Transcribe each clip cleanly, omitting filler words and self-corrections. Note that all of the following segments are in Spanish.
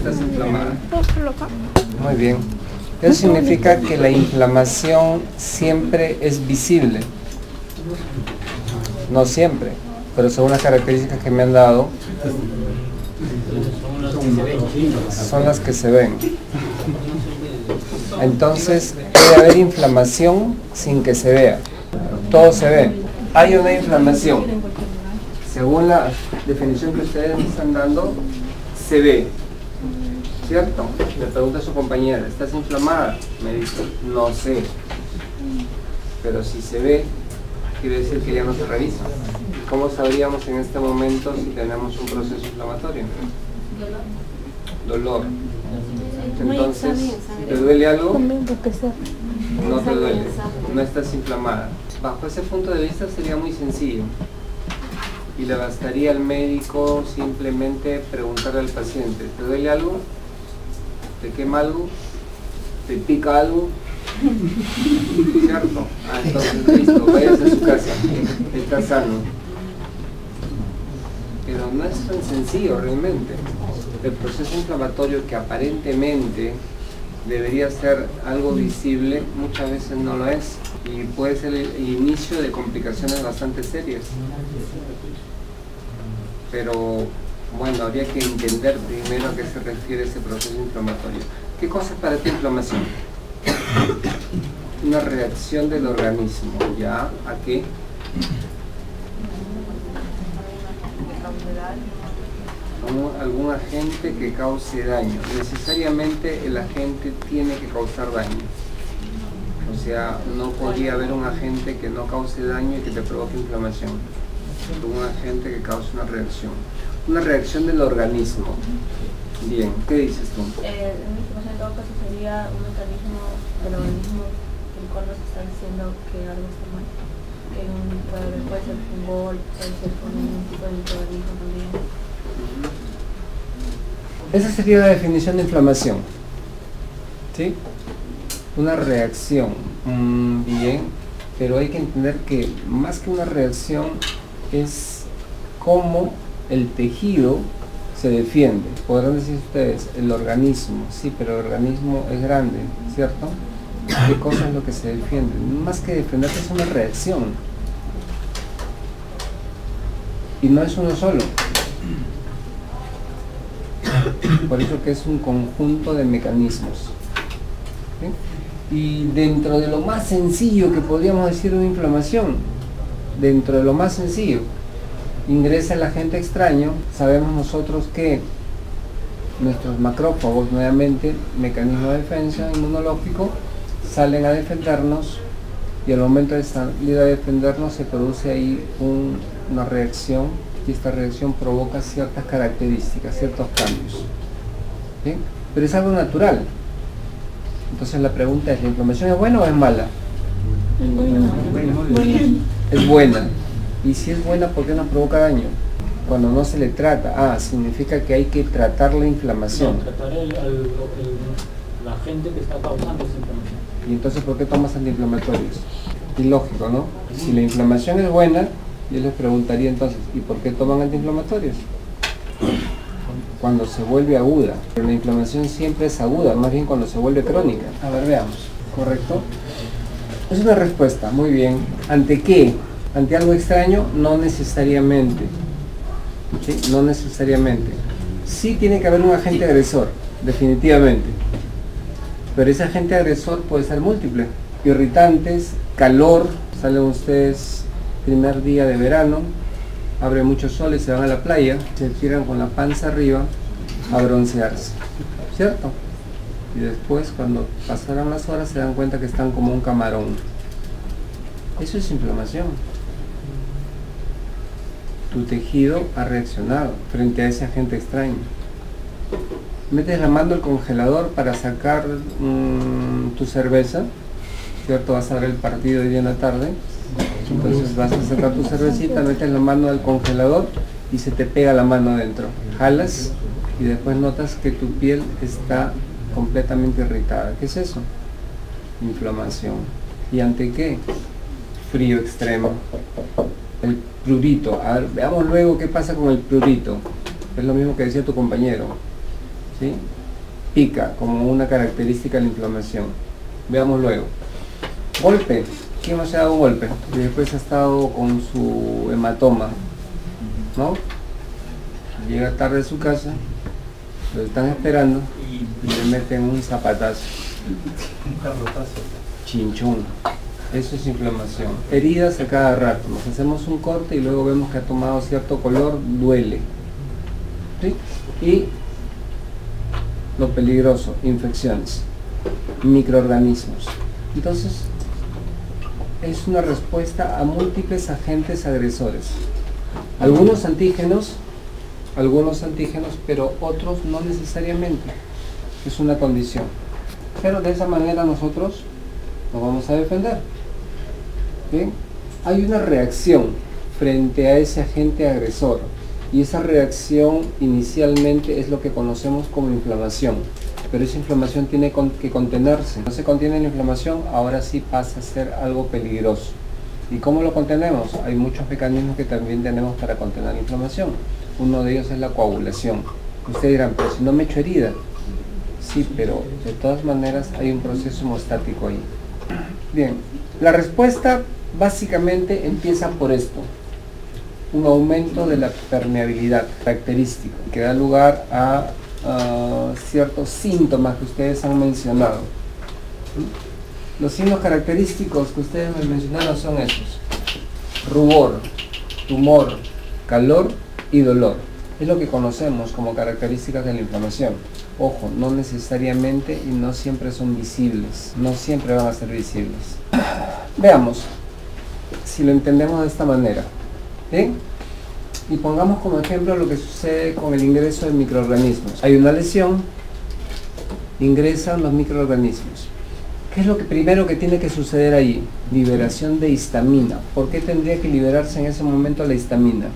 Estás inflamada. Muy bien. Eso significa que la inflamación siempre es visible. No siempre, pero según las características que me han dado, son las que se ven. Entonces, puede haber inflamación sin que se vea. Todo se ve. Hay una inflamación. Según la definición que ustedes me están dando, se ve. ¿Cierto? Le pregunta a su compañera, ¿estás inflamada? Me dice, no sé. Pero si se ve, quiere decir que ya no se revisa. ¿Cómo sabríamos en este momento si tenemos un proceso inflamatorio? Dolor. Entonces, si te duele algo, no te duele, no estás inflamada. Bajo ese punto de vista sería muy sencillo. Y le bastaría al médico simplemente preguntarle al paciente, ¿te duele algo? ¿Te quema algo? ¿te pica algo? ¿Cierto? Entonces listo, váyase a su casa, está sano. Pero no es tan sencillo realmente. El proceso inflamatorio, que aparentemente debería ser algo visible, muchas veces no lo es, y puede ser el inicio de complicaciones bastante serias. Pero bueno, habría que entender primero a qué se refiere ese proceso inflamatorio. ¿Qué cosa es para ti inflamación? Una reacción del organismo, ¿ya? ¿A qué? Algún agente que cause daño. Necesariamente el agente tiene que causar daño. O sea, no podría haber un agente que no cause daño y que te provoque inflamación. Un agente que cause una reacción. Una reacción del organismo. Bien, ¿qué dices tú? En todo caso sería un mecanismo del organismo el cual nos está diciendo que algo está mal. Puede ser fútbol, puede ser con un tipo de microorganismo también. Esa sería la definición de inflamación. ¿Sí? Una reacción. Bien, pero hay que entender que más que una reacción es cómo el tejido se defiende. Podrán decir ustedes, el organismo, sí, pero el organismo es grande, ¿cierto? ¿Qué cosa es lo que se defiende? Más que defenderse es una reacción. Y no es uno solo. Por eso que es un conjunto de mecanismos. ¿Sí? Y dentro de lo más sencillo que podríamos decir una inflamación, dentro de lo más sencillo, ingresa el agente extraño. Sabemos nosotros que nuestros macrófagos, nuevamente, mecanismo de defensa inmunológico, salen a defendernos, y al momento de salir a defendernos se produce ahí una reacción, y esta reacción provoca ciertas características, ciertos cambios. ¿Sí? Pero es algo natural. Entonces la pregunta es, ¿la inflamación es buena o es mala? Es buena. Y si es buena, ¿por qué nos provoca daño? Cuando no se le trata, significa que hay que tratar la inflamación. No, tratar la agente que está causando esa inflamación. ¿Y entonces por qué tomas antiinflamatorios? Ilógico, ¿no? Si la inflamación es buena, yo les preguntaría entonces, ¿y por qué toman antiinflamatorios? Cuando se vuelve aguda. Pero la inflamación siempre es aguda, más bien cuando se vuelve crónica. A ver, veamos. ¿Correcto? Es una respuesta, muy bien. ¿Ante qué? ¿Ante algo extraño? No necesariamente. ¿Sí? No necesariamente. Sí tiene que haber un agente agresor, definitivamente. Pero ese agente agresor puede ser múltiple. Irritantes, calor, salen ustedes primer día de verano, abre mucho sol y se van a la playa, se tiran con la panza arriba a broncearse, ¿cierto? Y después, cuando pasaron las horas, se dan cuenta que están como un camarón. Eso es inflamación. Tu tejido ha reaccionado frente a ese agente extraño. Metes la mano al congelador para sacar tu cerveza, ¿cierto? Vas a ver el partido hoy día en la tarde. Entonces vas a sacar tu cervecita, metes la mano al congelador y se te pega la mano adentro. Jalas y después notas que tu piel está completamente irritada. ¿Qué es eso? Inflamación. ¿Y ante qué? Frío extremo. El prurito. A ver, veamos luego qué pasa con el prurito. Es lo mismo que decía tu compañero. ¿sí? Pica como una característica de la inflamación. Veamos luego. Golpe. ¿Quién no se ha dado un golpe? Y después ha estado con su hematoma, ¿no? Llega tarde a su casa, lo están esperando y le meten un zapatazo. Chinchón. Eso es inflamación. Heridas a cada rato. Nos hacemos un corte y luego vemos que ha tomado cierto color, duele. ¿Sí? Y lo peligroso, infecciones, microorganismos. Entonces, es una respuesta a múltiples agentes agresores. Algunos antígenos, pero otros no necesariamente. Es una condición. Pero de esa manera nosotros nos vamos a defender. ¿Bien? Hay una reacción frente a ese agente agresor. Y esa reacción inicialmente es lo que conocemos como inflamación. Pero esa inflamación tiene que contenerse. No se contiene la inflamación, ahora sí pasa a ser algo peligroso. ¿Y cómo lo contenemos? Hay muchos mecanismos que también tenemos para contener la inflamación. Uno de ellos es la coagulación. Ustedes dirán, pero si no me echo herida. Sí, pero de todas maneras hay un proceso hemostático ahí. Bien, la respuesta básicamente empieza por esto. Un aumento de la permeabilidad característica que da lugar a ciertos síntomas que ustedes han mencionado. Los signos característicos que ustedes me mencionaron son estos: rubor, tumor, calor y dolor. Es lo que conocemos como características de la inflamación. Ojo, no necesariamente y no siempre son visibles, no siempre van a ser visibles. Veamos si lo entendemos de esta manera. ¿Bien? Y pongamos como ejemplo lo que sucede con el ingreso de microorganismos. Hay una lesión, ingresan los microorganismos. ¿Qué es lo primero que tiene que suceder ahí? Liberación de histamina. ¿Por qué tendría que liberarse en ese momento la histamina?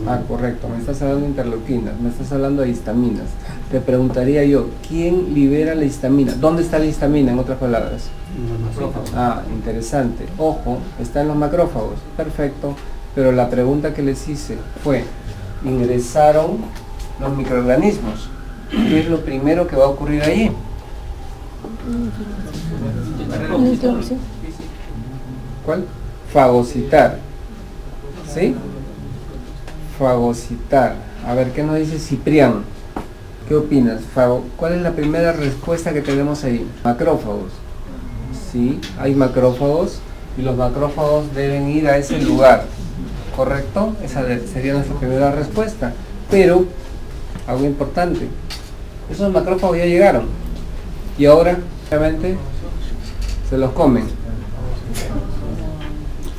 Ah, correcto, me estás hablando de interleuquinas, me estás hablando de histaminas. Te preguntaría yo, ¿quién libera la histamina? ¿Dónde está la histamina, en otras palabras? Ah, interesante. Ojo, está en los macrófagos. Perfecto. Pero la pregunta que les hice fue, ingresaron los microorganismos. ¿Qué es lo primero que va a ocurrir allí? ¿Cuál? Fagocitar. ¿Sí? Fagocitar. A ver, ¿qué nos dice Ciprián? ¿Qué opinas? ¿Cuál es la primera respuesta que tenemos ahí? Macrófagos. Sí, hay macrófagos y los macrófagos deben ir a ese lugar. ¿Correcto? Esa sería nuestra primera respuesta. Pero, algo importante, esos macrófagos ya llegaron y ahora, obviamente, se los comen.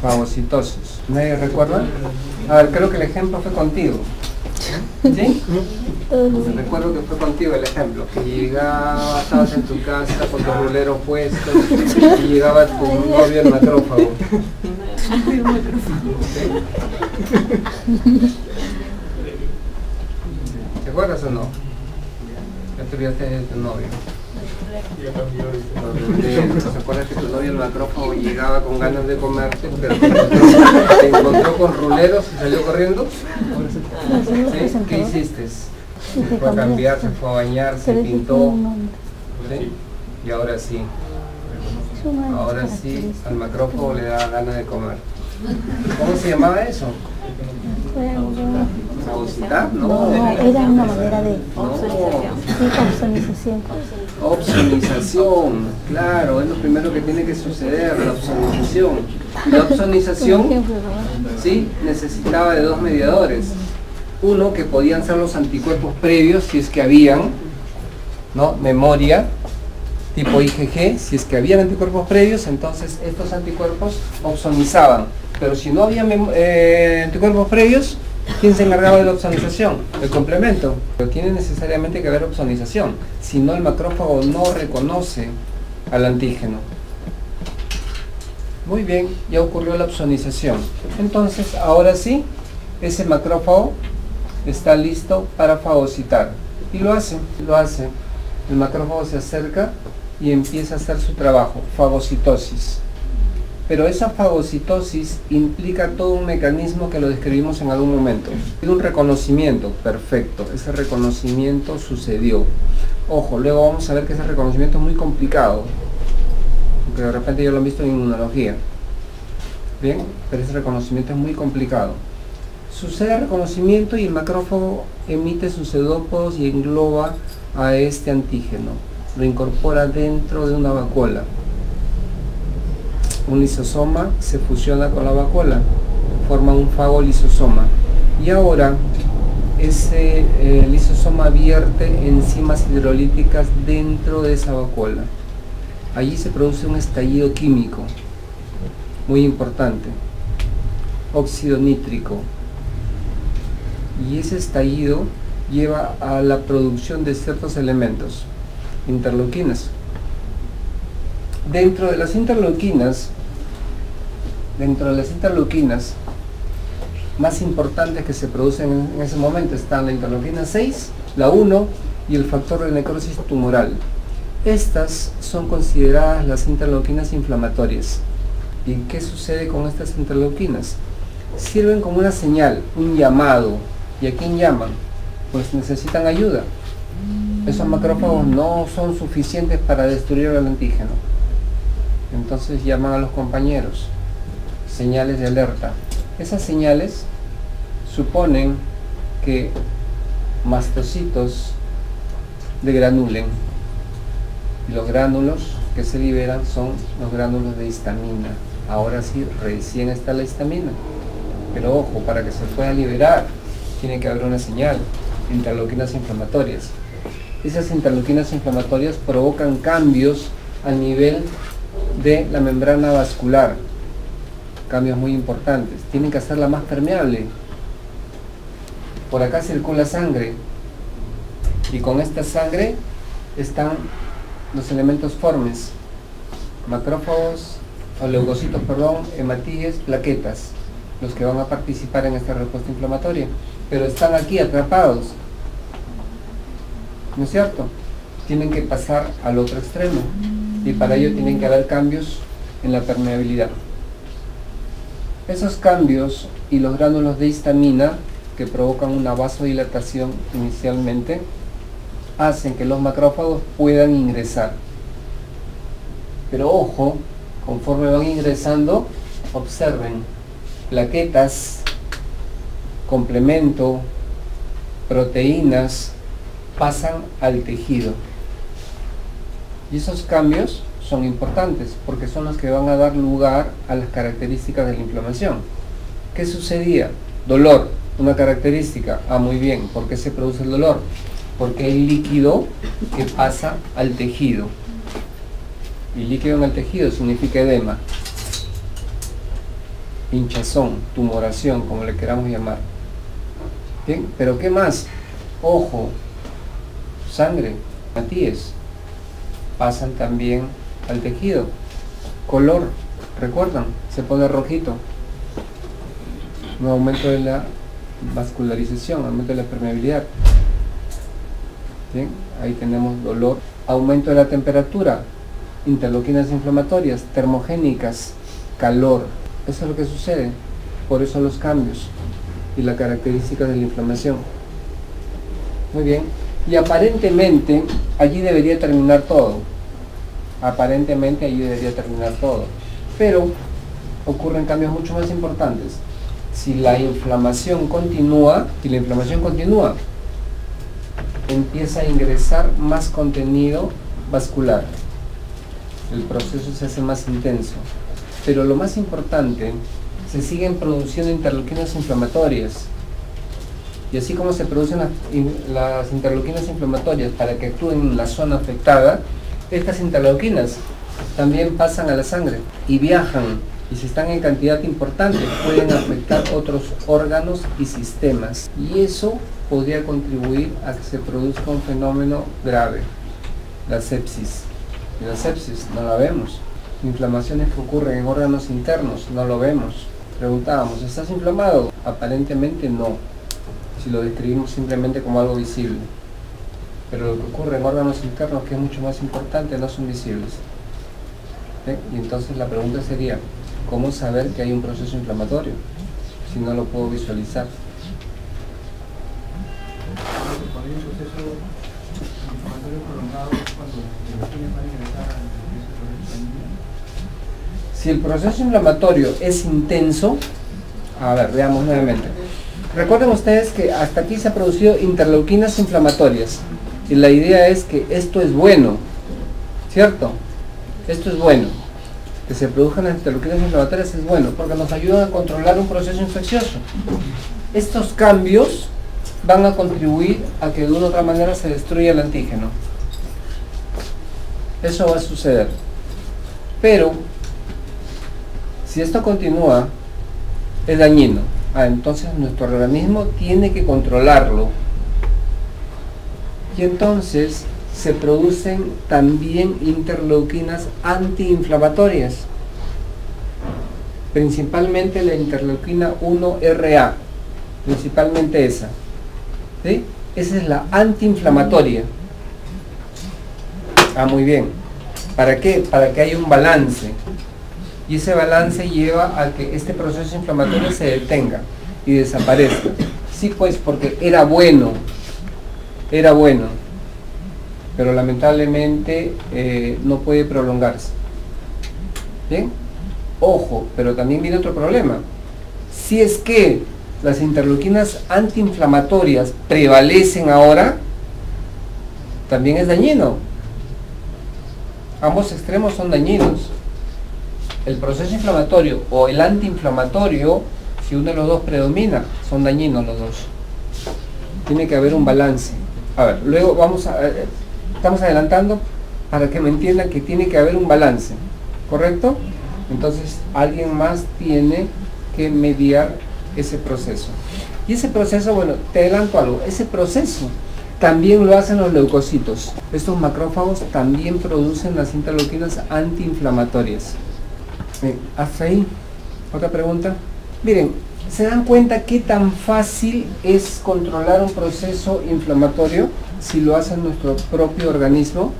Fagocitosis. ¿Nadie recuerda? A ver, creo que el ejemplo fue contigo. ¿Sí? Recuerdo que fue contigo el ejemplo, que llegaba, estabas en tu casa con tus ruleros puestos y llegaba tu novio el macrófago. ¿Te acuerdas o no? Ya tuviste de tu novio. ¿Te acuerdas que tu novio el macrófago llegaba con ganas de comerte, pero te encontró con ruleros y salió corriendo? ¿Sí? ¿Qué hiciste? Se fue a cambiar, se fue a bañar, se pintó. ¿Sí? Y ahora sí. Ahora sí, al macrófago le da ganas de comer. ¿Cómo se llamaba eso? ¿Fagocitar? No, era una manera de opsonización. Opsonización, claro, es lo primero que tiene que suceder, la opsonización. La opsonización, sí, necesitaba de dos mediadores. Uno, que podían ser los anticuerpos previos, si es que habían, ¿no? Memoria, tipo IgG, si es que habían anticuerpos previos, entonces estos anticuerpos opsonizaban. Pero si no había anticuerpos previos, ¿quién se encargaba de la opsonización? El complemento. Pero tiene necesariamente que haber opsonización, si no el macrófago no reconoce al antígeno. Muy bien, ya ocurrió la opsonización. Entonces, ahora sí, ese macrófago está listo para fagocitar. Y lo hace. El macrófago se acerca y empieza a hacer su trabajo, fagocitosis. Pero esa fagocitosis implica todo un mecanismo que lo describimos en algún momento. Tiene un reconocimiento, perfecto, ese reconocimiento sucedió. Ojo, luego vamos a ver que ese reconocimiento es muy complicado, porque de repente ya lo han visto en inmunología. Bien, pero ese reconocimiento es muy complicado. Sucede el reconocimiento y el macrófago emite sus pseudópodos y engloba a este antígeno. Lo incorpora dentro de una vacuola. Un lisosoma se fusiona con la vacuola, forma un fagolisosoma. Y ahora ese lisosoma vierte enzimas hidrolíticas dentro de esa vacuola. Allí se produce un estallido químico muy importante, óxido nítrico. Y ese estallido lleva a la producción de ciertos elementos, interleuquinas. Dentro de las interleuquinas más importantes que se producen en ese momento están la interleuquina 6, la 1 y el factor de necrosis tumoral. Estas son consideradas las interleuquinas inflamatorias. ¿Y qué sucede con estas interleuquinas? Sirven como una señal, un llamado. ¿Y a quién llaman? Pues necesitan ayuda. Esos macrófagos no son suficientes para destruir el antígeno. Entonces llaman a los compañeros. Señales de alerta. Esas señales suponen que mastocitos degranulen. Y los gránulos que se liberan son los gránulos de histamina. Ahora sí, recién está la histamina. Pero ojo, para que se pueda liberar, tiene que haber una señal, interleuquinas inflamatorias. Esas interleuquinas inflamatorias provocan cambios a nivel de la membrana vascular, cambios muy importantes. Tienen que hacerla más permeable. Por acá circula sangre y con esta sangre están los elementos formes, macrófagos o leucocitos, hematíes, plaquetas, los que van a participar en esta respuesta inflamatoria, pero están aquí atrapados, ¿no es cierto? Tienen que pasar al otro extremo y para ello tienen que haber cambios en la permeabilidad. Esos cambios y los gránulos de histamina que provocan una vasodilatación inicialmente hacen que los macrófagos puedan ingresar. Pero ojo, conforme van ingresando, observen, plaquetas, complemento, proteínas pasan al tejido. Y esos cambios son importantes porque son los que van a dar lugar a las características de la inflamación. ¿Qué sucedía? Dolor, una característica. Ah, muy bien. ¿Por qué se produce el dolor? Porque hay líquido que pasa al tejido. Y líquido en el tejido significa edema, hinchazón, tumoración, como le queramos llamar. ¿Bien? Pero ¿qué más? Ojo, sangre, hematíes, pasan también al tejido. Color, recuerdan, se pone rojito. Un aumento de la vascularización, aumento de la permeabilidad. Bien, ahí tenemos dolor, aumento de la temperatura, interleuquinas inflamatorias, termogénicas, calor. Eso es lo que sucede, por eso los cambios y la característica de la inflamación. Muy bien, y aparentemente allí debería terminar todo. Aparentemente allí debería terminar todo, pero ocurren cambios mucho más importantes. Si la inflamación continúa, empieza a ingresar más contenido vascular. El proceso se hace más intenso. Pero lo más importante, se siguen produciendo interleuquinas inflamatorias. Y así como se producen las interleuquinas inflamatorias para que actúen en la zona afectada, estas interleuquinas también pasan a la sangre y viajan. Y si están en cantidad importante, pueden afectar otros órganos y sistemas. Y eso podría contribuir a que se produzca un fenómeno grave, la sepsis. Y la sepsis no la vemos. Inflamaciones que ocurren en órganos internos, no lo vemos. Preguntábamos, ¿estás inflamado? Aparentemente no, si lo describimos simplemente como algo visible. Pero lo que ocurre en órganos internos, que es mucho más importante, no son visibles. ¿Sí? Y entonces la pregunta sería, ¿cómo saber que hay un proceso inflamatorio si no lo puedo visualizar? Si el proceso inflamatorio es intenso, a ver, veamos nuevamente. Recuerden ustedes que hasta aquí se ha producido interleuquinas inflamatorias y la idea es que esto es bueno, ¿cierto? Esto es bueno. Que se produzcan las interleuquinas inflamatorias es bueno porque nos ayudan a controlar un proceso infeccioso. Estos cambios van a contribuir a que de una u otra manera se destruya el antígeno. Eso va a suceder. Pero si esto continúa, es dañino. Entonces nuestro organismo tiene que controlarlo. Y entonces se producen también interleuquinas antiinflamatorias. Principalmente la interleuquina 1RA. Principalmente esa. ¿Sí? Esa es la antiinflamatoria. Muy bien. ¿Para qué? Para que haya un balance. Y ese balance lleva a que este proceso inflamatorio se detenga y desaparezca. Sí, pues, porque era bueno, pero lamentablemente no puede prolongarse. ¿Bien? Ojo, pero también viene otro problema. Si es que las interleuquinas antiinflamatorias prevalecen ahora, también es dañino. Ambos extremos son dañinos. El proceso inflamatorio o el antiinflamatorio, si uno de los dos predomina, son dañinos los dos. Tiene que haber un balance. A ver, luego estamos adelantando para que me entiendan que tiene que haber un balance, ¿correcto? Entonces alguien más tiene que mediar ese proceso. Y ese proceso, bueno, te adelanto algo, ese proceso también lo hacen los leucocitos. Estos macrófagos también producen las interleuquinas antiinflamatorias. Hasta ahí. ¿Otra pregunta? Miren, ¿se dan cuenta qué tan fácil es controlar un proceso inflamatorio si lo hace nuestro propio organismo?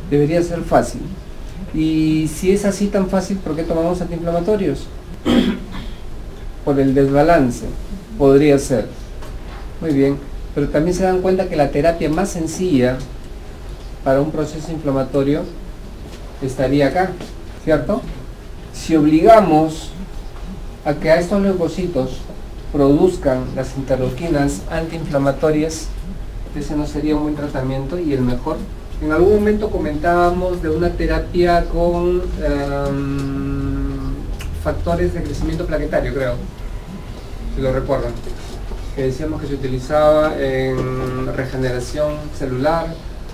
Debería ser fácil. Y si es así tan fácil, ¿por qué tomamos antiinflamatorios? Por el desbalance. Podría ser. Muy bien. Pero también se dan cuenta que la terapia más sencilla para un proceso inflamatorio estaría acá, ¿cierto? Si obligamos a que a estos leucocitos produzcan las interleuquinas antiinflamatorias, ese no sería un buen tratamiento y el mejor. En algún momento comentábamos de una terapia con factores de crecimiento plaquetario, creo, si lo recuerdan, que decíamos que se utilizaba en regeneración celular,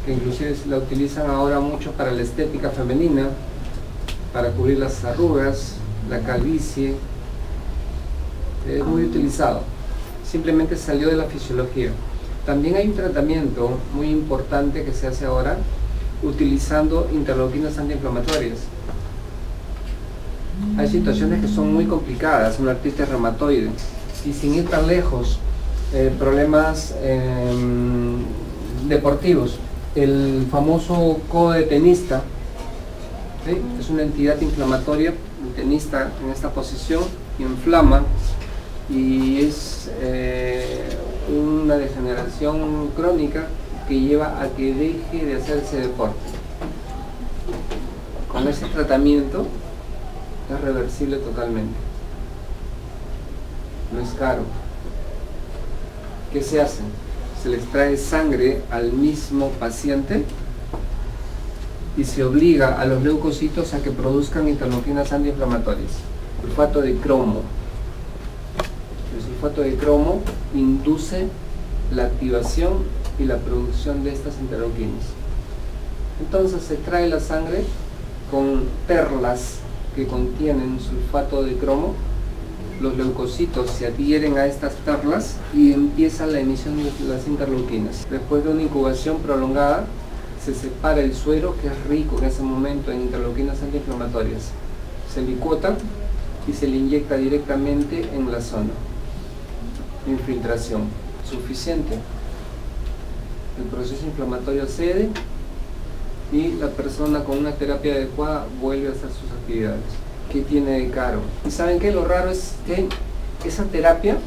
que inclusive se la utilizan ahora mucho para la estética femenina, para cubrir las arrugas, la calvicie. Es muy utilizado, simplemente salió de la fisiología. También hay un tratamiento muy importante que se hace ahora utilizando interleuquinas antiinflamatorias. Hay situaciones que son muy complicadas, una artritis reumatoide, y sin ir tan lejos, problemas deportivos. El famoso codo de tenista, ¿sí? Es una entidad inflamatoria, el tenista en esta posición inflama y es una degeneración crónica que lleva a que deje de hacerse deporte. Con ese tratamiento es reversible totalmente. No es caro. ¿Qué se hace? Se les trae sangre al mismo paciente y se obliga a los leucocitos a que produzcan interleuquinas antiinflamatorias. Sulfato de cromo. El sulfato de cromo induce la activación y la producción de estas interleuquinas. Entonces se trae la sangre con perlas que contienen sulfato de cromo. Los leucocitos se adhieren a estas perlas y empieza la emisión de las interleuquinas. Después de una incubación prolongada, se separa el suero, que es rico en ese momento en interleuquinas antiinflamatorias. Se licota y se le inyecta directamente en la zona. Infiltración. Suficiente. El proceso inflamatorio cede y la persona con una terapia adecuada vuelve a hacer sus actividades. ¿Qué tiene de caro? ¿Y saben qué? Lo raro es que esa terapia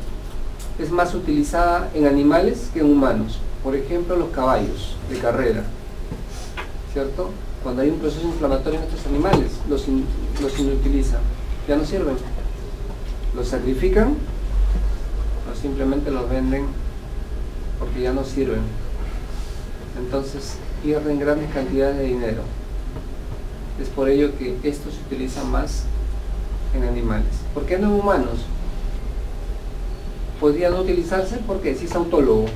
es más utilizada en animales que en humanos. Por ejemplo, los caballos de carrera, ¿cierto? Cuando hay un proceso inflamatorio en estos animales, los inutilizan, ya no sirven. Los sacrifican o simplemente los venden porque ya no sirven. Entonces pierden grandes cantidades de dinero. Es por ello que esto se utiliza más en animales. ¿Por qué no en humanos? Podría no utilizarse porque si es autólogo,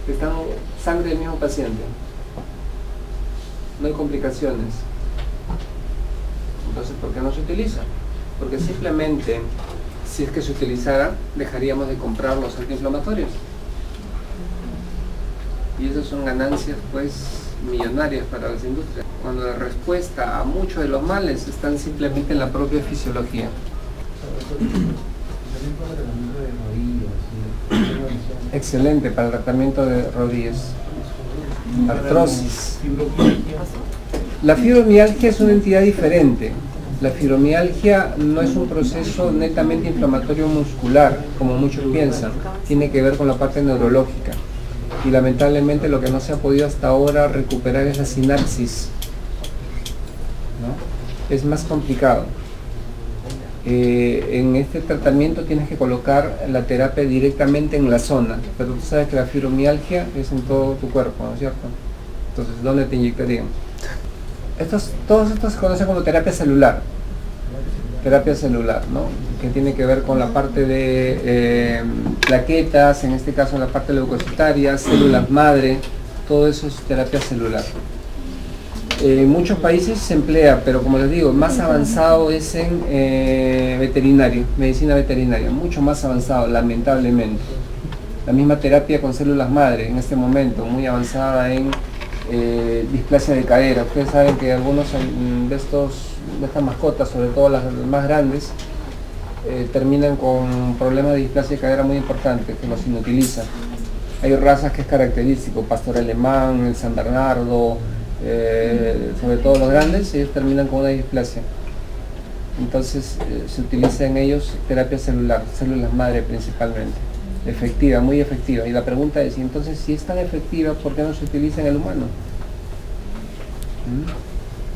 está en sangre del mismo paciente, no hay complicaciones. Entonces, ¿por qué no se utiliza? Porque simplemente, si es que se utilizara, dejaríamos de comprar los antiinflamatorios. Y esas son ganancias, pues, millonarias para las industrias, cuando la respuesta a muchos de los males están simplemente en la propia fisiología. Excelente para el tratamiento de rodillas, artrosis. La fibromialgia es una entidad diferente. La fibromialgia no es un proceso netamente inflamatorio muscular, como muchos piensan. Tiene que ver con la parte neurológica. Y lamentablemente lo que no se ha podido hasta ahora recuperar es la sinapsis, ¿no? Es más complicado. En este tratamiento tienes que colocar la terapia directamente en la zona, pero tú sabes que la fibromialgia es en todo tu cuerpo, ¿no es cierto? Entonces, ¿dónde te inyectarían? Todos estos se conocen como terapia celular, ¿no? Que tiene que ver con la parte de plaquetas, en este caso la parte leucocitaria, células madre, todo eso es terapia celular. En muchos países se emplea, pero como les digo, más avanzado es en veterinario, medicina veterinaria, mucho más avanzado, lamentablemente. La misma terapia con células madre en este momento, muy avanzada en displasia de cadera. Ustedes saben que algunos de estas mascotas, sobre todo las más grandes, terminan con problemas de displasia de cadera muy importantes, que los inutilizan. Hay razas que es característico, pastor alemán, el San Bernardo, sobre todo los grandes, ellos terminan con una displasia. Entonces se utiliza en ellos terapia celular, células madre principalmente, efectiva, muy efectiva. Y la pregunta es, entonces, si es tan efectiva, ¿por qué no se utiliza en el humano?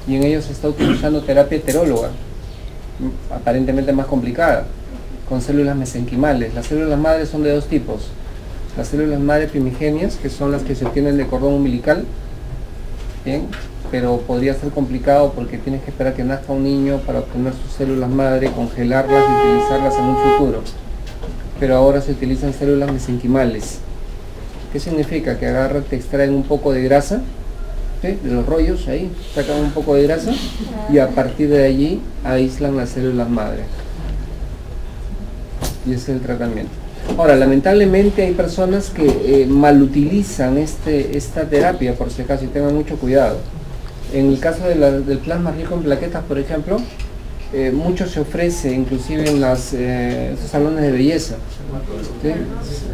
Y en ellos se está utilizando terapia heteróloga, aparentemente más complicada, con células mesenquimales. Las células madres son de dos tipos: las células madre primigenias, que son las que se obtienen de cordón umbilical, bien, pero podría ser complicado porque tienes que esperar que nazca un niño para obtener sus células madre, congelarlas y utilizarlas en un futuro. Pero ahora se utilizan células mesenquimales. ¿Qué significa? Que agarran, te extraen un poco de grasa, ¿sí?, de los rollos, ahí sacan un poco de grasa y a partir de allí aíslan las células madre. Y ese es el tratamiento. Ahora, lamentablemente hay personas que malutilizan esta terapia, por si acaso, y tengan mucho cuidado. En el caso del plasma rico en plaquetas, por ejemplo, mucho se ofrece, inclusive en esos salones de belleza, ¿sí?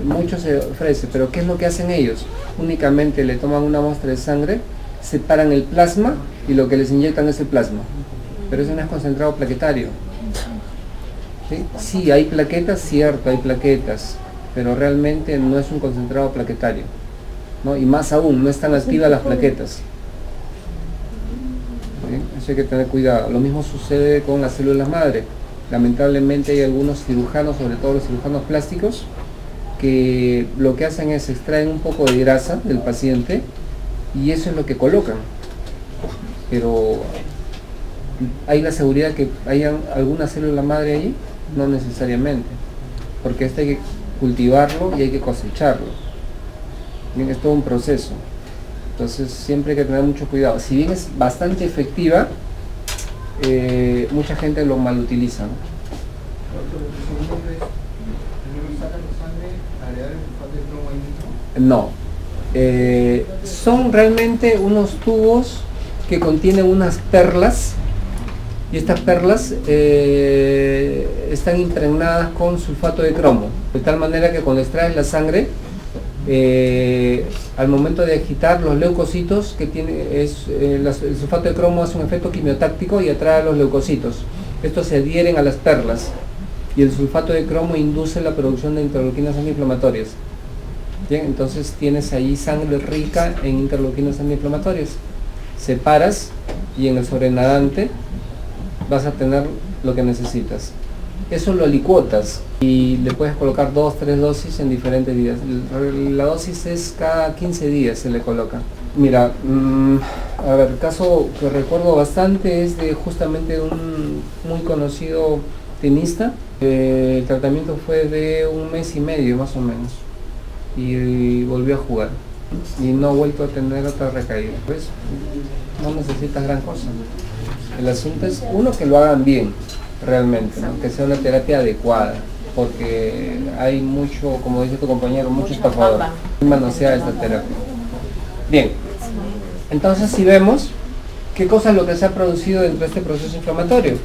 Mucho se ofrece, pero ¿qué es lo que hacen ellos? Únicamente le toman una muestra de sangre, separan el plasma y lo que les inyectan es el plasma, pero eso no es concentrado plaquetario. ¿Sí? Sí, hay plaquetas, cierto, hay plaquetas, pero realmente no es un concentrado plaquetario, ¿no? Y más aún, no están activas las plaquetas. ¿Sí? Eso hay que tener cuidado. Lo mismo sucede con las células madre. Lamentablemente hay algunos cirujanos, sobre todo los cirujanos plásticos, que lo que hacen es extraen un poco de grasa del paciente y eso es lo que colocan. Pero ¿hay la seguridad que haya alguna célula madre allí? No necesariamente, porque esto hay que cultivarlo y hay que cosecharlo. Bien, es todo un proceso. Entonces siempre hay que tener mucho cuidado. Si bien es bastante efectiva, mucha gente lo malutiliza, ¿no? No. Son realmente unos tubos que contienen unas perlas, y estas perlas están impregnadas con sulfato de cromo, de tal manera que cuando extraes la sangre, al momento de agitar los leucocitos que tiene, el sulfato de cromo hace un efecto quimiotáctico y atrae a los leucocitos. Estos se adhieren a las perlas y el sulfato de cromo induce la producción de interleuquinas antiinflamatorias. Bien, entonces tienes ahí sangre rica en interleuquinas antiinflamatorias. Separas y en el sobrenadante vas a tener lo que necesitas. Eso lo licuotas y le puedes colocar 2-3 dosis en diferentes días. La dosis es cada 15 días se le coloca. Mira, a ver, el caso que recuerdo bastante es de justamente un muy conocido tenista. El tratamiento fue de 1 mes y medio más o menos y volvió a jugar y no ha vuelto a tener otra recaída. Pues no necesitas gran cosa. El asunto es, uno, que lo hagan bien realmente, ¿no? Que sea una terapia adecuada, porque hay mucho, como dice tu compañero, mucho estafador. Manosear esta terapia. Bien, entonces si vemos qué cosa es lo que se ha producido dentro de este proceso inflamatorio.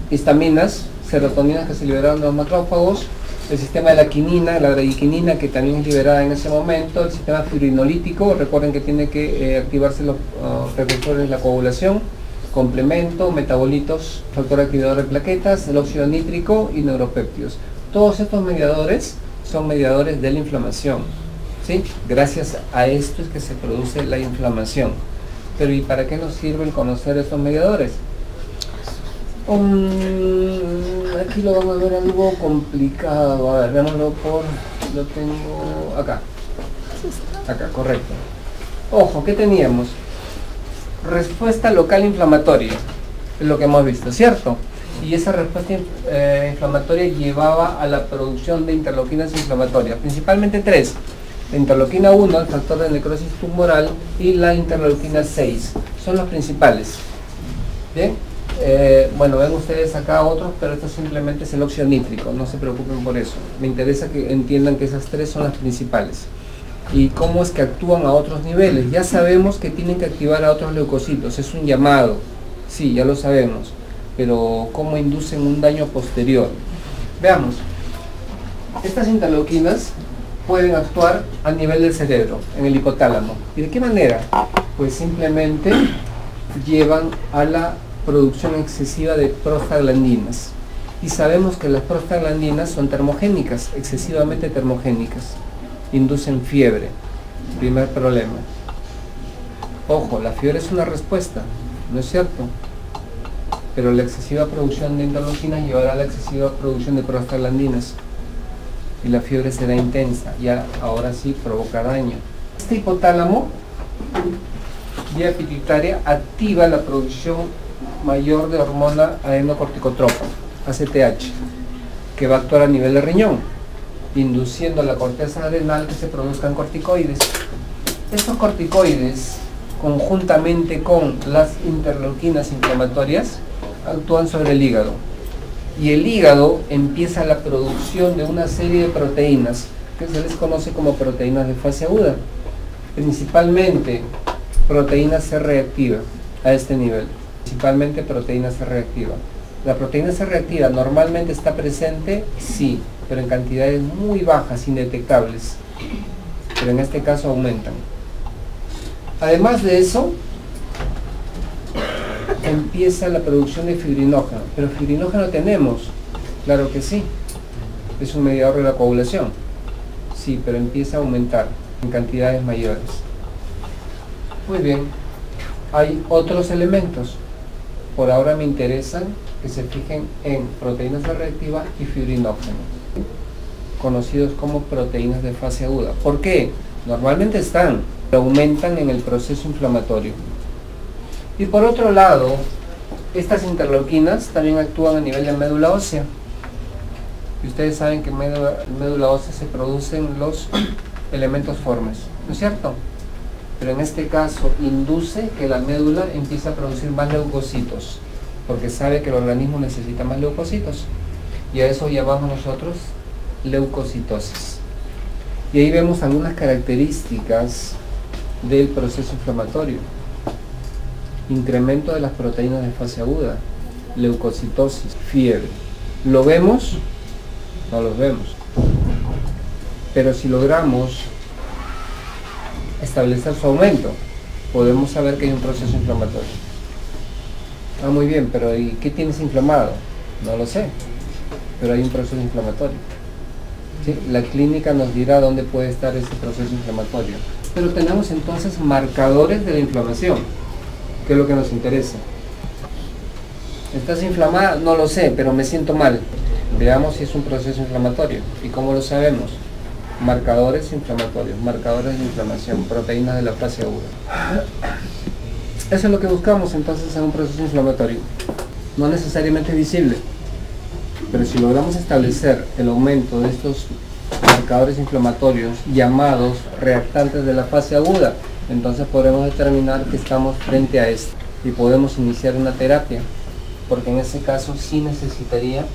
Histaminas, serotoninas que se liberaron de los macrófagos, el sistema de la quinina, la bradiquinina que también es liberada en ese momento, el sistema fibrinolítico, recuerden que tiene que activarse los precursores de la coagulación, complemento, metabolitos, factor activador de plaquetas, el óxido nítrico y neuropéptidos. Todos estos mediadores son mediadores de la inflamación, ¿sí? Gracias a esto es que se produce la inflamación. Pero ¿y para qué nos sirve el conocer estos mediadores? Aquí lo vamos a ver algo complicado. A ver, veámoslo lo tengo acá. Acá, correcto. Ojo, ¿qué teníamos? Respuesta local inflamatoria, es lo que hemos visto, ¿cierto? Y esa respuesta inflamatoria llevaba a la producción de interleuquinas inflamatorias, principalmente 3. La interleuquina 1, el factor de necrosis tumoral, y la interleuquina 6, son los principales. Bien, bueno, ven ustedes acá otros, pero esto simplemente es el óxido nítrico, no se preocupen por eso. Me interesa que entiendan que esas 3 son las principales. Y cómo es que actúan a otros niveles. Ya sabemos que tienen que activar a otros leucocitos, es un llamado, sí, ya lo sabemos, pero cómo inducen un daño posterior. Veamos, estas interleuquinas pueden actuar a nivel del cerebro, en el hipotálamo. ¿Y de qué manera? Pues simplemente llevan a la producción excesiva de prostaglandinas. Y sabemos que las prostaglandinas son termogénicas, excesivamente termogénicas. Inducen fiebre, primer problema. Ojo, la fiebre es una respuesta, ¿no es cierto? Pero la excesiva producción de interleuquinas llevará a la excesiva producción de prostaglandinas y la fiebre será intensa y ahora sí provoca daño. Este hipotálamo, vía pituitaria, activa la producción mayor de hormona adenocorticotropa, ACTH, que va a actuar a nivel de riñón, induciendo a la corteza adrenal que se produzcan corticoides. Estos corticoides, conjuntamente con las interleuquinas inflamatorias, actúan sobre el hígado. Y el hígado empieza la producción de una serie de proteínas que se les conoce como proteínas de fase aguda. Principalmente proteína C reactiva a este nivel. Principalmente proteína C reactiva. ¿La proteína C reactiva normalmente está presente? Sí, pero en cantidades muy bajas, indetectables. Pero en este caso aumentan. Además de eso, empieza la producción de fibrinógeno. Pero fibrinógeno tenemos, claro que sí. Es un mediador de la coagulación. Sí, pero empieza a aumentar en cantidades mayores. Muy bien. Hay otros elementos. Por ahora me interesan que se fijen en proteínas C reactiva y fibrinógeno, conocidos como proteínas de fase aguda. ¿Por qué? Normalmente están, pero aumentan en el proceso inflamatorio. Y por otro lado, estas interleuquinas también actúan a nivel de médula ósea. Y ustedes saben que en médula ósea se producen los elementos formes, ¿no es cierto? Pero en este caso induce que la médula empiece a producir más leucocitos, porque sabe que el organismo necesita más leucocitos. Y a eso llamamos nosotros leucocitosis. Y ahí vemos algunas características del proceso inflamatorio. Incremento de las proteínas de fase aguda, leucocitosis, fiebre. ¿Lo vemos? No los vemos. Pero si logramos establecer su aumento, podemos saber que hay un proceso inflamatorio. Ah, muy bien, pero ¿y qué tienes inflamado? No lo sé, pero hay un proceso inflamatorio. ¿Sí? La clínica nos dirá dónde puede estar ese proceso inflamatorio. Pero tenemos entonces marcadores de la inflamación, que es lo que nos interesa. ¿Estás inflamada? No lo sé, pero me siento mal. Veamos si es un proceso inflamatorio. ¿Y cómo lo sabemos? Marcadores inflamatorios, marcadores de inflamación, proteínas de la fase aguda. Eso es lo que buscamos entonces en un proceso inflamatorio. No necesariamente visible, pero si logramos establecer el aumento de estos marcadores inflamatorios llamados reactantes de la fase aguda, entonces podremos determinar que estamos frente a esto y podemos iniciar una terapia, porque en ese caso sí necesitaría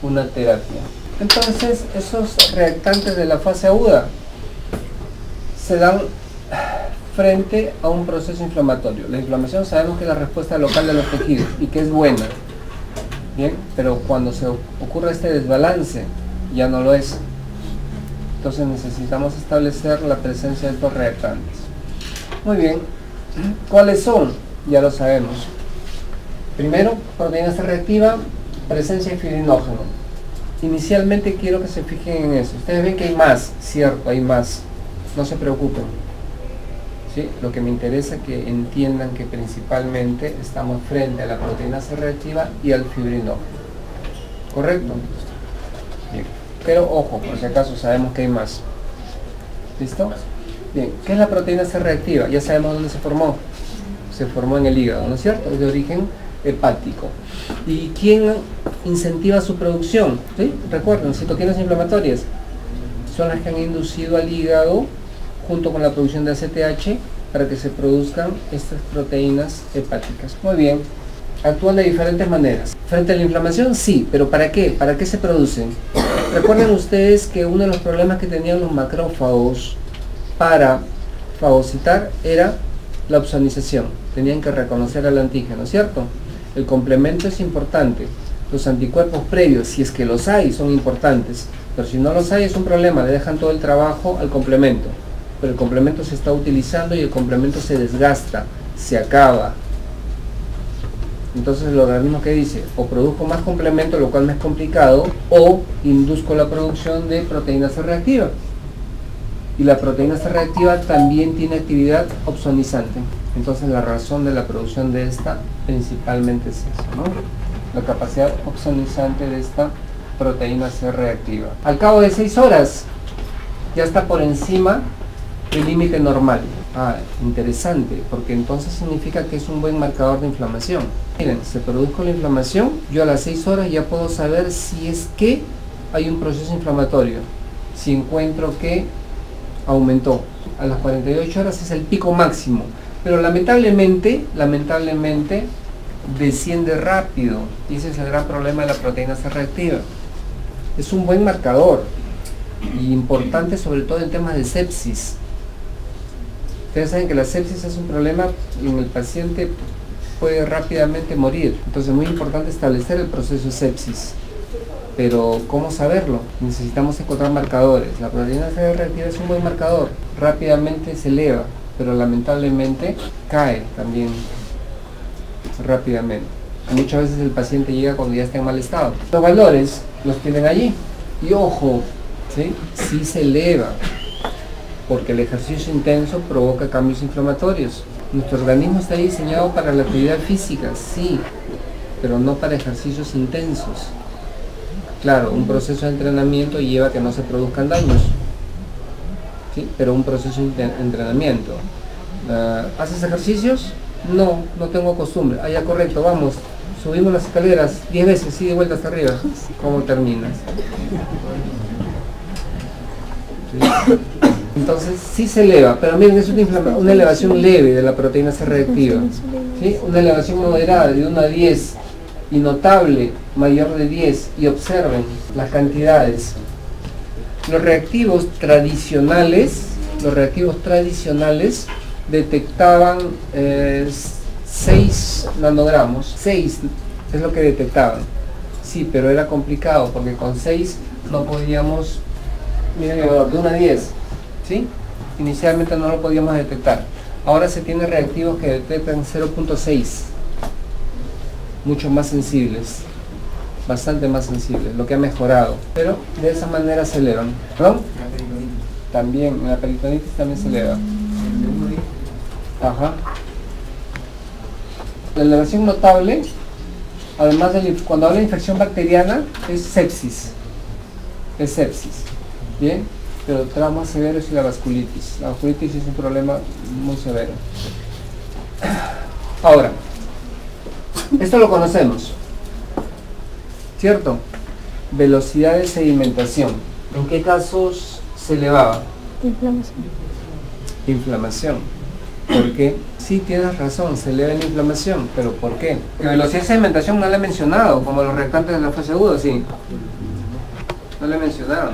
una terapia. Entonces esos reactantes de la fase aguda se dan frente a un proceso inflamatorio. La inflamación sabemos que es la respuesta local de los tejidos y que es buena, bien, pero cuando se ocurre este desbalance ya no lo es. Entonces necesitamos establecer la presencia de estos reactantes. Muy bien, ¿cuáles son? Ya lo sabemos. Primero, proteína C reactiva, presencia de fibrinógeno. Inicialmente quiero que se fijen en eso. Ustedes ven que hay más, cierto, hay más. No se preocupen. ¿Sí? Lo que me interesa es que entiendan que principalmente estamos frente a la proteína C reactiva y al fibrinógeno. ¿Correcto? Bien. Pero ojo, por si acaso sabemos que hay más. ¿Listo? Bien. ¿Qué es la proteína C reactiva? Ya sabemos dónde se formó. Se formó en el hígado, ¿no es cierto? Es de origen hepático. ¿Y quién incentiva su producción? ¿Sí? Recuerden, citoquinas inflamatorias son las que han inducido al hígado junto con la producción de ACTH para que se produzcan estas proteínas hepáticas. Muy bien, actúan de diferentes maneras. Frente a la inflamación, sí, pero ¿para qué? ¿Para qué se producen? Recuerden ustedes que uno de los problemas que tenían los macrófagos para fagocitar era la opsonización. Tenían que reconocer al antígeno, ¿cierto? El complemento es importante. Los anticuerpos previos, si es que los hay, son importantes. Pero si no los hay, es un problema. Le dejan todo el trabajo al complemento. Pero el complemento se está utilizando y el complemento se desgasta, se acaba. Entonces el organismo, ¿qué dice? O produzco más complemento, lo cual me es complicado, o induzco la producción de proteína C reactiva. Y la proteína C reactiva también tiene actividad opsonizante. Entonces la razón de la producción de esta principalmente es eso, ¿no? La capacidad opsonizante de esta proteína C reactiva. Al cabo de 6 horas ya está por encima del límite normal. Ah, interesante, porque entonces significa que es un buen marcador de inflamación. Miren, se produjo la inflamación, yo a las 6 horas ya puedo saber si es que hay un proceso inflamatorio. Si encuentro que aumentó, a las 48 horas es el pico máximo, pero lamentablemente desciende rápido, y ese es el gran problema de la proteína C reactiva. Es un buen marcador y importante sobre todo en temas de sepsis. Ustedes saben que la sepsis es un problema y en el paciente puede rápidamente morir. Entonces es muy importante establecer el proceso de sepsis. Pero ¿cómo saberlo? Necesitamos encontrar marcadores. La proteína C reactiva es un buen marcador. Rápidamente se eleva, pero lamentablemente cae también rápidamente. Muchas veces el paciente llega cuando ya está en mal estado. Los valores los tienen allí. Y ojo, ¿sí? Sí se eleva, porque el ejercicio intenso provoca cambios inflamatorios. Nuestro organismo está diseñado para la actividad física, sí, pero no para ejercicios intensos. Claro, un proceso de entrenamiento lleva a que no se produzcan daños, ¿sí? Pero un proceso de entrenamiento. ¿Haces ejercicios? No, no tengo costumbre. Ah, ya, correcto, vamos, subimos las escaleras 10 veces, sí, de vuelta hasta arriba. ¿Cómo terminas? ¿Sí? Entonces sí se eleva, pero miren, es una elevación leve de la proteína C reactiva, ¿sí? Una elevación moderada de 1 a 10 y notable mayor de 10, y observen las cantidades. Los reactivos tradicionales detectaban 6 nanogramos, 6 es lo que detectaban. Sí, pero era complicado porque con 6 no podíamos, miren el valor, de 1 a 10. ¿Sí? Inicialmente no lo podíamos detectar. Ahora se tiene reactivos que detectan 0.6. mucho más sensibles, bastante más sensibles, lo que ha mejorado, pero de esa manera se elevan. ¿Perdón? También, la peritonitis también se eleva. Ajá. La elevación notable, además de cuando habla de infección bacteriana, es sepsis. Es sepsis. ¿Bien? Pero traumas severos y la vasculitis. La vasculitis es un problema muy severo. Ahora, esto lo conocemos, ¿cierto? Velocidad de sedimentación. ¿En qué casos se elevaba? Inflamación. Inflamación. ¿Por qué? Sí, tienes razón, se eleva en inflamación, pero ¿por qué? La velocidad de sedimentación no la he mencionado, como los reactantes de la fase aguda, sí. No la he mencionado.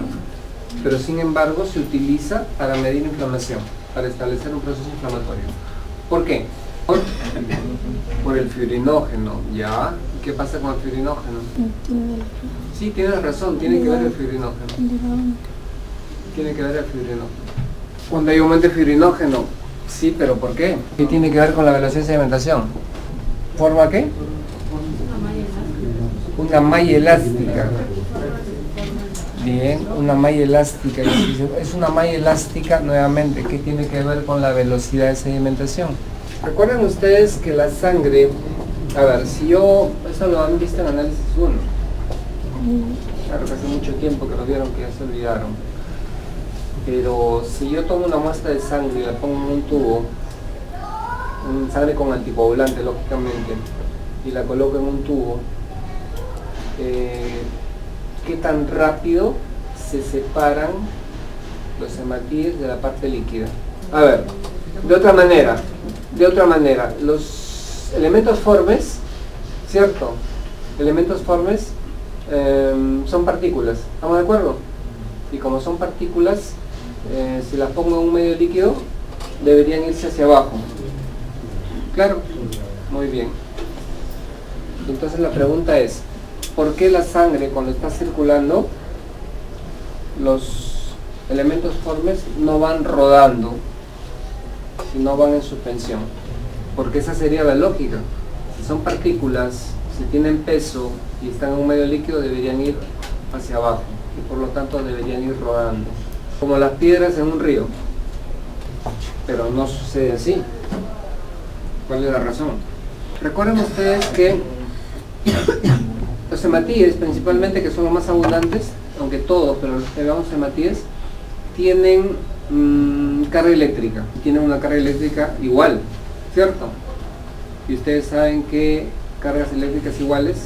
Pero sin embargo se utiliza para medir inflamación, para establecer un proceso inflamatorio. ¿Por qué? Por el fibrinógeno, ¿ya? ¿Y qué pasa con el fibrinógeno? Sí, tienes razón, tiene que ver el fibrinógeno. Tiene que ver el fibrinógeno. Cuando hay aumento de fibrinógeno, sí, pero ¿por qué? ¿Qué tiene que ver con la velocidad de sedimentación? ¿Forma qué? Una malla elástica. Bien, una malla elástica. Es una malla elástica nuevamente. ¿Qué tiene que ver con la velocidad de sedimentación? Recuerden ustedes que la sangre, a ver, si yo, eso lo han visto en análisis 1. Claro que hace mucho tiempo que lo vieron, que ya se olvidaron. Pero si yo tomo una muestra de sangre y la pongo en un tubo, sangre con anticoagulante lógicamente, y la coloco en un tubo, ¿qué tan rápido se separan los hematíes de la parte líquida? A ver, de otra manera, los elementos formes, ¿cierto? Elementos formes son partículas, ¿estamos de acuerdo? Y como son partículas, si las pongo en un medio líquido, deberían irse hacia abajo. ¿Claro? Muy bien. Entonces la pregunta es, ¿por qué la sangre cuando está circulando, los elementos formes no van rodando, sino van en suspensión? Porque esa sería la lógica. Si son partículas, si tienen peso y están en un medio líquido, deberían ir hacia abajo y por lo tanto deberían ir rodando, como las piedras en un río. Pero no sucede así. ¿Cuál es la razón? Recuerden ustedes que los hematíes, principalmente, que son los más abundantes, aunque todos, pero los que veamos hematíes, tienen carga eléctrica, tienen una carga eléctrica igual, ¿cierto? Y ustedes saben que cargas eléctricas iguales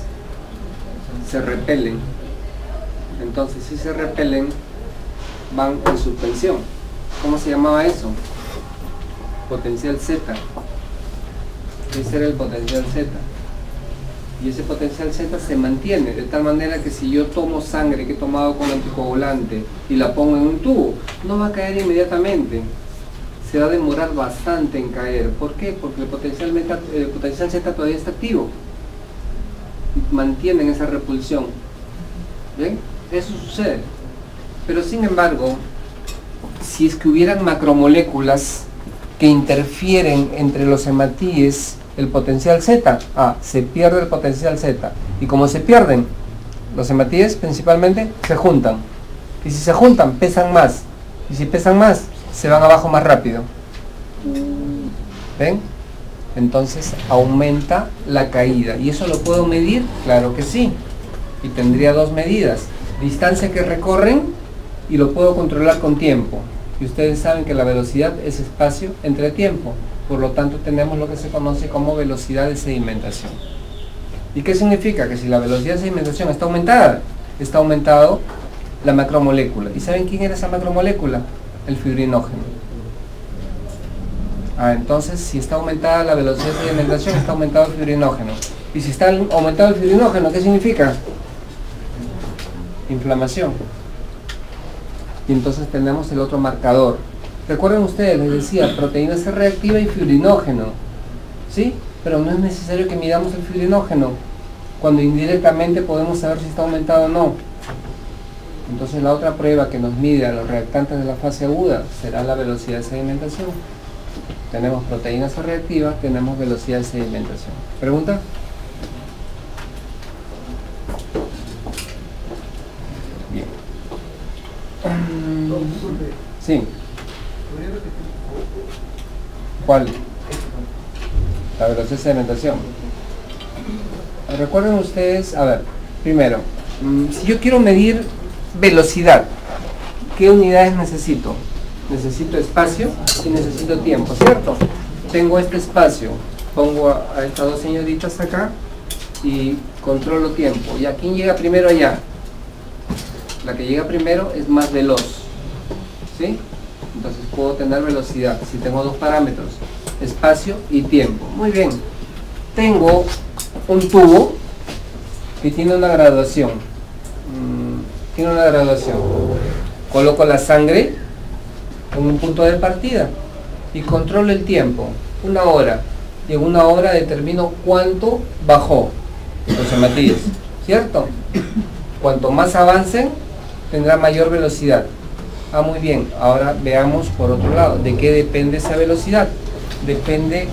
se repelen. Entonces, si se repelen, van en suspensión. ¿Cómo se llamaba eso? Potencial Z. Ese era el potencial Z. Y ese potencial Z se mantiene, de tal manera que si yo tomo sangre que he tomado con anticoagulante y la pongo en un tubo, no va a caer inmediatamente. Se va a demorar bastante en caer. ¿Por qué? Porque el potencial Z todavía está activo. Mantienen esa repulsión. ¿Bien? Eso sucede. Pero sin embargo, si es que hubieran macromoléculas que interfieren entre los hematíes, el potencial Z, se pierde el potencial Z. Y como se pierden, los hematíes principalmente se juntan. Y si se juntan, pesan más. Y si pesan más, se van abajo más rápido. ¿Ven? Entonces aumenta la caída. ¿Y eso lo puedo medir? Claro que sí. Y tendría dos medidas. Distancia que recorren, y lo puedo controlar con tiempo. Y ustedes saben que la velocidad es espacio entre tiempo. Por lo tanto tenemos lo que se conoce como velocidad de sedimentación. ¿Y qué significa? Que si la velocidad de sedimentación está aumentada, está aumentado la macromolécula. ¿Y saben quién era esa macromolécula? El fibrinógeno. Entonces si está aumentada la velocidad de sedimentación, está aumentado el fibrinógeno. Y si está aumentado el fibrinógeno, ¿qué significa? Inflamación. Y entonces tenemos el otro marcador. Recuerden ustedes, les decía, proteína C reactiva y fibrinógeno, ¿sí? Pero no es necesario que midamos el fibrinógeno, cuando indirectamente podemos saber si está aumentado o no. Entonces la otra prueba que nos mide a los reactantes de la fase aguda será la velocidad de sedimentación. Tenemos proteína C reactiva, tenemos velocidad de sedimentación. ¿Pregunta? Sí. ¿Cuál? La velocidad de sedimentación. Recuerden ustedes, a ver, primero, si yo quiero medir velocidad, ¿qué unidades necesito? Necesito espacio y necesito tiempo, ¿cierto? Tengo este espacio, pongo a estas dos señoritas acá y controlo tiempo. ¿Y a quién llega primero allá? La que llega primero es más veloz, ¿sí? Entonces puedo tener velocidad si tengo dos parámetros, espacio y tiempo. Muy bien. Tengo un tubo que tiene una graduación. Coloco la sangre en un punto de partida y controlo el tiempo, 1 hora. Y en 1 hora determino cuánto bajó los hematíes, ¿cierto? Cuanto más avancen, tendrá mayor velocidad. Muy bien, ahora veamos por otro lado, ¿de qué depende esa velocidad? Depende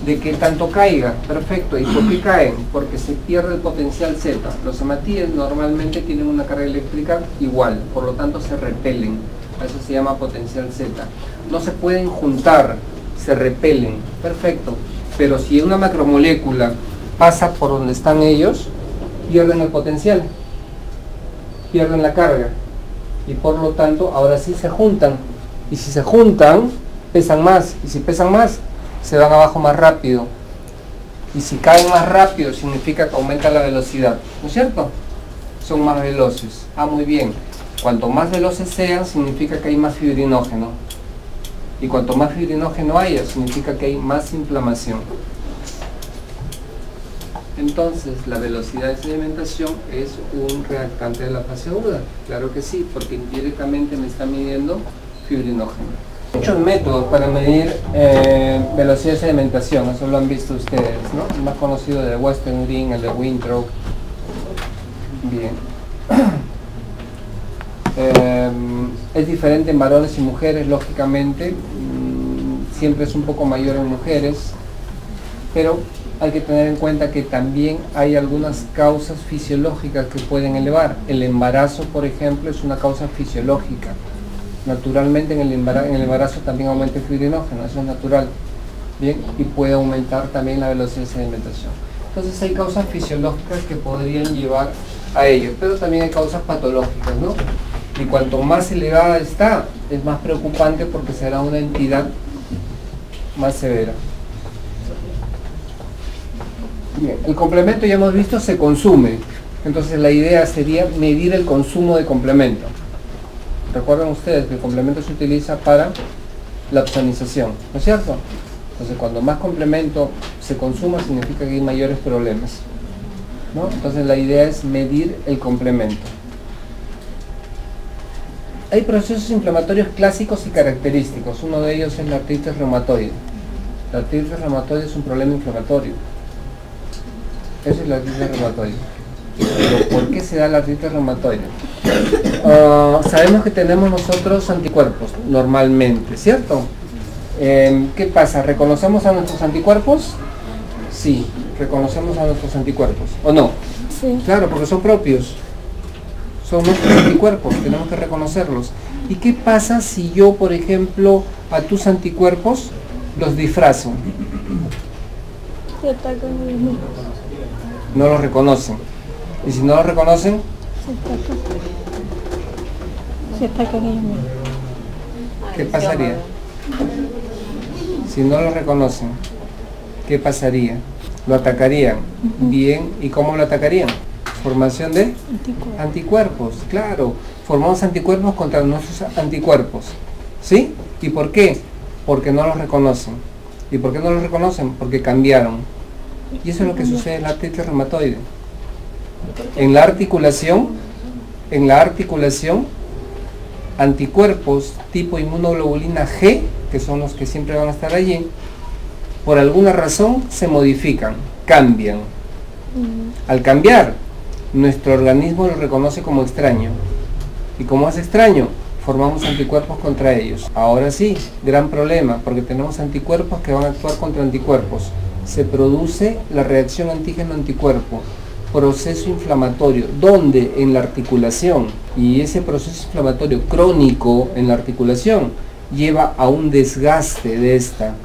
de qué tanto caiga. Perfecto, ¿y por qué caen? Porque se pierde el potencial Z. Los hematíes normalmente tienen una carga eléctrica igual, por lo tanto se repelen. Eso se llama potencial Z. No se pueden juntar, se repelen. Perfecto, pero si una macromolécula pasa por donde están ellos, pierden el potencial, pierden la carga. Y por lo tanto ahora sí se juntan, y si se juntan pesan más, y si pesan más se van abajo más rápido, y si caen más rápido significa que aumenta la velocidad, ¿no es cierto? Son más veloces. Muy bien, cuanto más veloces sean significa que hay más fibrinógeno, y cuanto más fibrinógeno haya significa que hay más inflamación. Entonces, la velocidad de sedimentación es un reactante de la fase aguda. Claro que sí, porque indirectamente me está midiendo fibrinógeno. Muchos métodos para medir velocidad de sedimentación, eso lo han visto ustedes, ¿no? El más conocido de Western Green, el de Winthrop. Bien. Es diferente en varones y mujeres, lógicamente. Siempre es un poco mayor en mujeres, pero hay que tener en cuenta que también hay algunas causas fisiológicas que pueden elevar. El embarazo, por ejemplo, es una causa fisiológica. Naturalmente en el embarazo también aumenta el fibrinógeno, eso es natural. Bien, y puede aumentar también la velocidad de sedimentación. Entonces hay causas fisiológicas que podrían llevar a ello, pero también hay causas patológicas, ¿no? Y cuanto más elevada está, es más preocupante porque será una entidad más severa. Bien, el complemento ya hemos visto se consume, entonces la idea sería medir el consumo de complemento. Recuerden ustedes que el complemento se utiliza para la opsonización, ¿no es cierto? Entonces cuando más complemento se consuma significa que hay mayores problemas, ¿no? Entonces la idea es medir el complemento. Hay procesos inflamatorios clásicos y característicos. Uno de ellos es la artritis reumatoide. La artritis reumatoide es un problema inflamatorio. Eso es la artritis reumatoide. Pero ¿por qué se da la artritis reumatoide? Sabemos que tenemos nosotros anticuerpos normalmente, ¿cierto? ¿Qué pasa? ¿Reconocemos a nuestros anticuerpos? Sí, reconocemos a nuestros anticuerpos. ¿O no? Sí. Claro, porque son propios. Son nuestros anticuerpos, tenemos que reconocerlos. ¿Y qué pasa si yo, por ejemplo, a tus anticuerpos los disfrazo? Se atacan ellos mismos. No los reconocen. Y si no los reconocen, Se atacan ellos mismos. ¿qué pasaría? Si no los reconocen, ¿qué pasaría? Lo atacarían. Bien, ¿y cómo lo atacarían? Formación de anticuerpos, claro. Formamos anticuerpos contra nuestros anticuerpos. ¿Sí? ¿Y por qué? Porque no los reconocen. ¿Y por qué no los reconocen? Porque cambiaron. Y eso es lo que sucede en la artritis reumatoide. En la articulación, anticuerpos tipo inmunoglobulina G, que son los que siempre van a estar allí, por alguna razón se modifican, cambian. Al cambiar, nuestro organismo lo reconoce como extraño. Y como es extraño, formamos anticuerpos contra ellos. Ahora sí, gran problema, porque tenemos anticuerpos que van a actuar contra anticuerpos. Se produce la reacción antígeno-anticuerpo. proceso inflamatorio. ¿Dónde? En la articulación. Y ese proceso inflamatorio crónico en la articulación lleva a un desgaste de esta,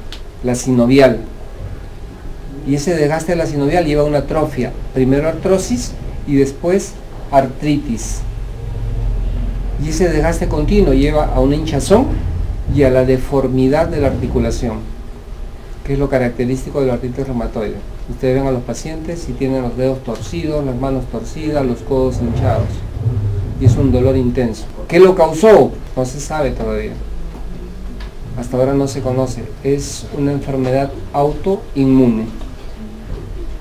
la sinovial. Y ese desgaste de la sinovial lleva a una atrofia. Primero artrosis y después artritis. Y ese desgaste continuo lleva a una hinchazón y a la deformidad de la articulación, que es lo característico de la artritis reumatoide. Ustedes ven a los pacientes y tienen los dedos torcidos, las manos torcidas, los codos hinchados. Y es un dolor intenso. ¿Qué lo causó? No se sabe todavía. Hasta ahora no se conoce. Es una enfermedad autoinmune.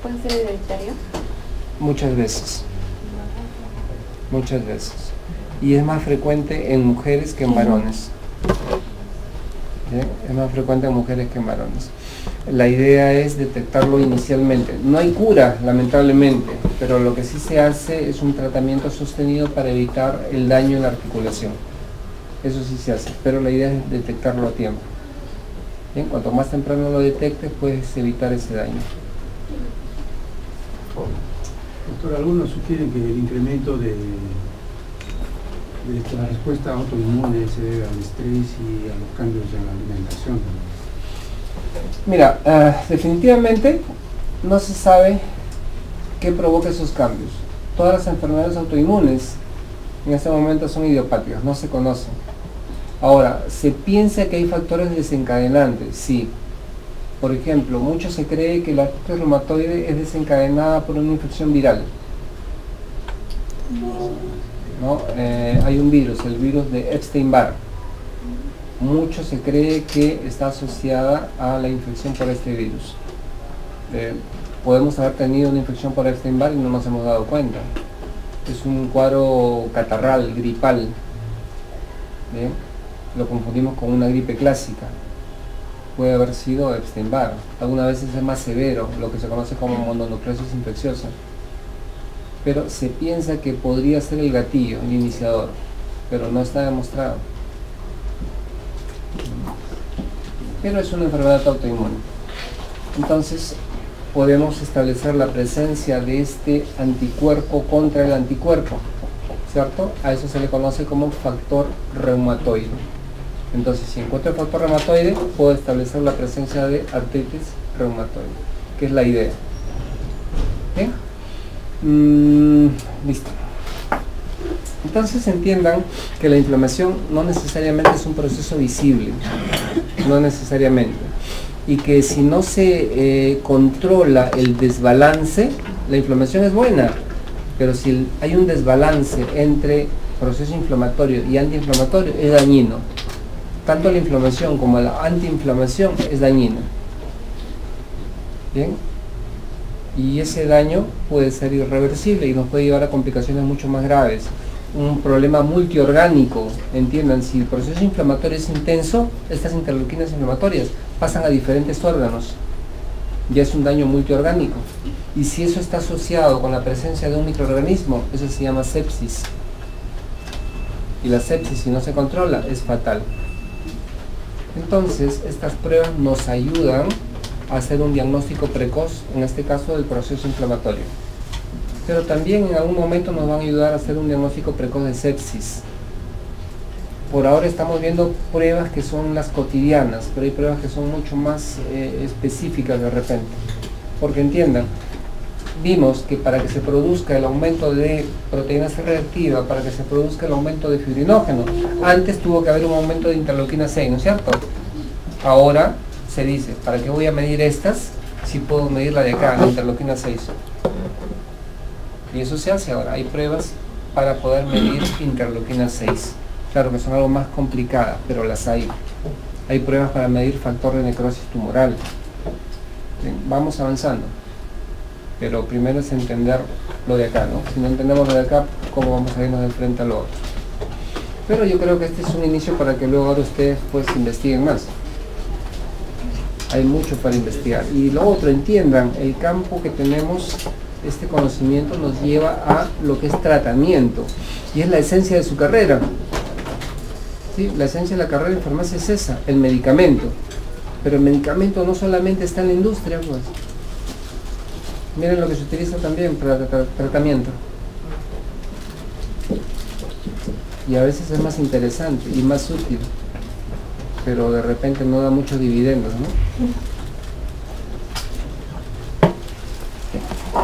¿Puede ser hereditario? Muchas veces. Muchas veces. Y es más frecuente en mujeres que en varones. ¿Bien? Es más frecuente en mujeres que en varones. La idea es detectarlo inicialmente. No hay cura, lamentablemente, pero lo que sí se hace es un tratamiento sostenido para evitar el daño en la articulación. Eso sí se hace, pero la idea es detectarlo a tiempo. Bien, cuanto más temprano lo detectes, puedes evitar ese daño. Doctor, algunos sugieren que el incremento de la respuesta autoinmune se debe al estrés y a los cambios en la alimentación. Mira, definitivamente no se sabe qué provoca esos cambios. Todas las enfermedades autoinmunes en este momento son idiopáticas, no se conocen. Ahora, se piensa que hay factores desencadenantes, sí. Por ejemplo, mucho se cree que la artritis reumatoide es desencadenada por una infección viral. ¿No? Hay un virus, el virus de Epstein-Barr. Mucho se cree que está asociada a la infección por este virus. Podemos haber tenido una infección por Epstein-Barr y no nos hemos dado cuenta. Es un cuadro catarral, gripal. ¿Bien? Lo confundimos con una gripe clásica. Puede haber sido Epstein-Barr. Algunas veces es más severo, lo que se conoce como mononucleosis infecciosa. Pero se piensa que podría ser el gatillo, el iniciador, pero no está demostrado. Pero es una enfermedad autoinmune. Entonces podemos establecer la presencia de este anticuerpo contra el anticuerpo, ¿cierto? A eso se le conoce como factor reumatoide. Entonces, si encuentro el factor reumatoide, puedo establecer la presencia de artritis reumatoide, que es la idea. ¿Bien? Listo. Entonces entiendan que la inflamación no necesariamente es un proceso visible, no necesariamente, y que si no se controla el desbalance, la inflamación es buena, pero si hay un desbalance entre proceso inflamatorio y antiinflamatorio, es dañino. Tanto la inflamación como la antiinflamación es dañina. Bien, y ese daño puede ser irreversible y nos puede llevar a complicaciones mucho más graves. Un problema multiorgánico, entiendan, si el proceso inflamatorio es intenso, estas interleuquinas inflamatorias pasan a diferentes órganos, ya es un daño multiorgánico. Y si eso está asociado con la presencia de un microorganismo, eso se llama sepsis. Y la sepsis, si no se controla, es fatal. Entonces, estas pruebas nos ayudan a hacer un diagnóstico precoz, en este caso del proceso inflamatorio. Pero también en algún momento nos van a ayudar a hacer un diagnóstico precoz de sepsis. Por ahora estamos viendo pruebas que son las cotidianas, pero hay pruebas que son mucho más específicas de repente. Porque entiendan, vimos que para que se produzca el aumento de proteína C reactiva, para que se produzca el aumento de fibrinógeno, antes tuvo que haber un aumento de interleuquina 6, ¿no es cierto? Ahora se dice, ¿para qué voy a medir estas si puedo medir la de acá, la interleuquina 6? Y eso se hace ahora, hay pruebas para poder medir interleuquina 6. Claro que son algo más complicadas, pero las hay. Hay pruebas para medir factor de necrosis tumoral. Bien, vamos avanzando. Pero primero es entender lo de acá, ¿no? Si no entendemos lo de acá, ¿cómo vamos a irnos de frente a lo otro? Pero yo creo que este es un inicio para que luego ahora ustedes pues investiguen más. Hay mucho para investigar. Y lo otro, entiendan, el campo que tenemos, este conocimiento nos lleva a lo que es tratamiento. Y es la esencia de su carrera. ¿Sí? La esencia de la carrera en farmacia es esa, el medicamento. Pero el medicamento no solamente está en la industria, pues. Miren lo que se utiliza también para tratamiento. Y a veces es más interesante y más útil, pero de repente no da muchos dividendos, ¿no?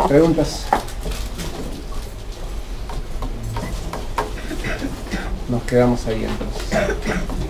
¿Preguntas? Nos quedamos ahí entonces.